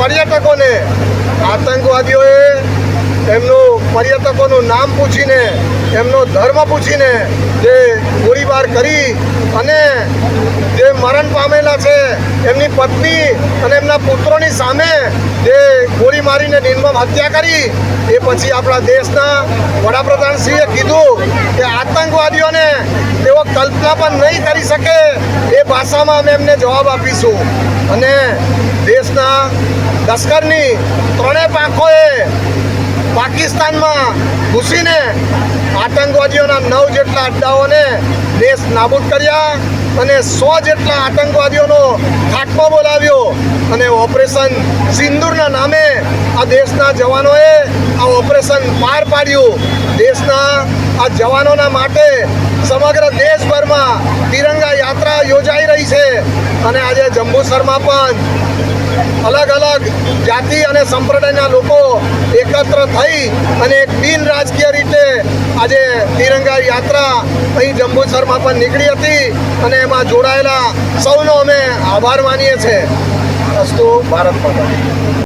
પર્યટકોને આતંકવાદીઓએ પર્યટકોનું નામ પૂછીને એમનો ધર્મ પૂછીને જે ગોળીબાર કરી અને જે મરણ પામેલા છે એમની પત્ની અને એમના પુત્રોની સામે જે ગોળી મારીને નિર્મમ હત્યા કરી એ પછી આપણા દેશના વડાપ્રધાનશ્રીએ કીધું કે આતંકવાદીઓને તેઓ કલ્પના પણ નહીં કરી શકે એ ભાષામાં અમે એમને જવાબ આપીશું અને દેશના લશ્કરની ત્રણેય પાંખોએ પાકિસ્તાનમાં ઘૂસીને આતંકવાદીઓના 9 જેટલા અડ્ડાઓને દેશ નાબૂદ કર્યા અને 100 જેટલા આતંકવાદીઓનો ખાત્મો બોલાવ્યો અને ઓપરેશન સિંદૂરના નામે આ દેશના જવાનોએ આ ઓપરેશન પાર પાડ્યું। દેશના આ જવાનોના માટે સમગ્ર દેશભરમાં તિરંગા યાત્રા યોજાઈ રહી છે અને આજે જંબુસરમાં પણ અલગ અલગ જાતિ અને સંપ્રદાયના લોકો એકત્ર થઈ અને એક બિન રાજકીય રીતે આજે તિરંગા યાત્રા અહીં જંબુસરમાં પણ નીકળી હતી અને એમાં જોડાયેલા સૌનો અમે આભાર માનીએ છીએ। અસ્તુ ભારત માતા।